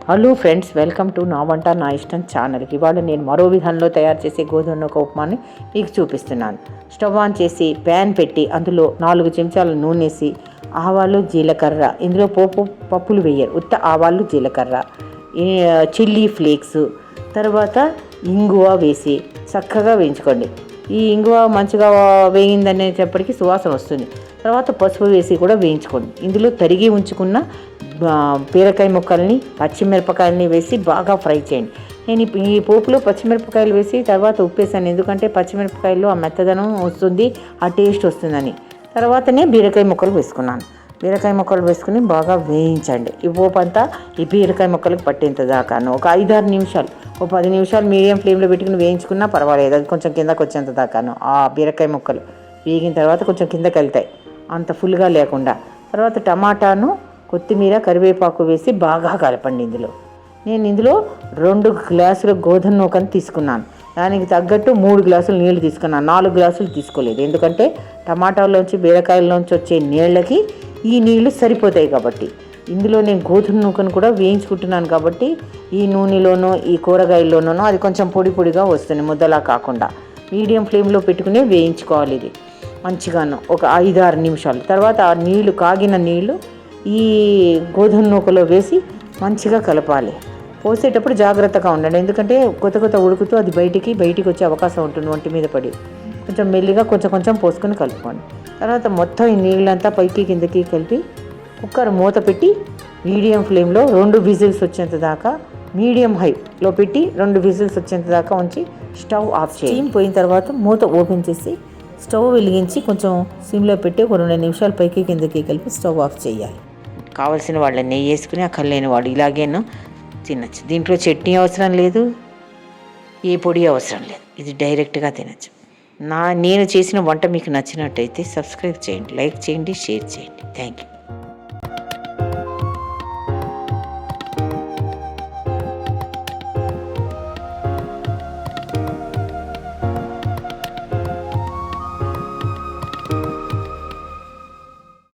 Hello friends, welcome to నా వంట నా ఇష్టం ఛానల్కి. ఇవాళ నేను మరో విధానంలో తయారు చేసే గోధుమ నూక ఉప్మాని మీకు చూపిస్తున్నాను. స్టవ్ ఆన్ చేసి ప్యాన్ పెట్టి అందులో 4 చెంచాల నూనె వేసి ఆవాలు జీలకర్ర, ఇందులో పప్పులు వేయరు, ఉత్త ఆవాలు జీలకర్ర, చిల్లీ ఫ్లేక్స్, తర్వాత ఇంగువ వేసి చక్కగా వేయించుకోండి. ఈ ఇంగువ మంచిగా వేయిందనేటప్పటికీ సువాసన వస్తుంది. తర్వాత పసుపు వేసి కూడా వేయించుకోండి. ఇందులో తరిగి ఉంచుకున్న బీరకాయ ముక్కల్ని, పచ్చిమిరపకాయలని వేసి బాగా ఫ్రై చేయండి. నేను ఈ పోపులో పచ్చిమిరపకాయలు వేసి తర్వాత ఉప్పేసాను, ఎందుకంటే పచ్చిమిరపకాయలు ఆ మెత్తదనం వస్తుంది, ఆ టేస్ట్ వస్తుందని. తర్వాతనే బీరకాయ ముక్కలు వేసుకున్నాను. బీరకాయ ముక్కలు వేసుకుని బాగా వేయించండి. ఈ పోపు అంతా ఈ బీరకాయ ముక్కలకు పట్టేంత దాకాను ఒక 5-6 నిమిషాలు, 10 నిమిషాలు మీడియం ఫ్లేమ్లో పెట్టుకుని వేయించుకున్నా పర్వాలేదు. అది కొంచెం కిందకు వచ్చేంత దాకాను ఆ బీరకాయ ముక్కలు వేగిన తర్వాత కొంచెం కిందకి వెళ్తాయి, అంత ఫుల్గా లేకుండా. తర్వాత టమాటాను, కొత్తిమీర, కరివేపాకు వేసి బాగా కలపండి. నేను ఇందులో 2 గ్లాసుల గోధుమ నూకను తీసుకున్నాను. దానికి తగ్గట్టు 3 గ్లాసులు నీళ్లు తీసుకున్నాను. 4 గ్లాసులు తీసుకోలేదు, ఎందుకంటే టమాటాల్లోంచి బీరకాయల్లోంచి వచ్చే నీళ్ళకి ఈ నీళ్లు సరిపోతాయి కాబట్టి. ఇందులో నేను గోధుమ నూకను కూడా వేయించుకుంటున్నాను కాబట్టి ఈ నూనెలోనూ ఈ కూరగాయల్లోనూ అది కొంచెం పొడి పొడిగా వస్తుంది, ముద్దలా కాకుండా. మీడియం ఫ్లేమ్లో పెట్టుకుని వేయించుకోవాలి ఇది మంచిగాను ఒక 5-6 నిమిషాలు. తర్వాత ఆ నీళ్లు, కాగిన నీళ్లు ఈ గోధుమ నూకలో వేసి మంచిగా కలపాలి. పోసేటప్పుడు జాగ్రత్తగా ఉండండి, ఎందుకంటే కొత్త ఉడుకుతూ అది బయటికి వచ్చే అవకాశం ఉంటుంది, ఒంటి మీద పడి. కొంచెం మెల్లిగా కొంచెం పోసుకొని కలుపుకోండి. తర్వాత మొత్తం ఈ నీళ్ళంతా పైకి కిందకి కలిపి కుక్కర్ మూత పెట్టి మీడియం ఫ్లేమ్లో 2 విజిల్స్ వచ్చేంత దాకా, మీడియం హైలో పెట్టి 2 విజిల్స్ వచ్చేంత దాకా ఉంచి స్టవ్ ఆఫ్ చేసి, స్టీమ్ పోయిన తర్వాత మూత ఓపెన్ చేసి స్టవ్ వెలిగించి కొంచెం సిమ్లో పెట్టి ఒక 2 నిమిషాలు పైకి కిందకి కలిపి స్టవ్ ఆఫ్ చేయాలి. కావలసిన వాళ్ళ నెయ్యి వేసుకుని, అక్కర్లేని వాడు ఇలాగేనో తినచ్చు. దీంట్లో చట్నీ అవసరం లేదు, ఏ పొడి అవసరం లేదు, ఇది డైరెక్ట్గా తినచ్చు. నేను చేసిన వంట మీకు నచ్చినట్టయితే సబ్స్క్రైబ్ చేయండి, లైక్ చేయండి, షేర్ చేయండి. Thank you.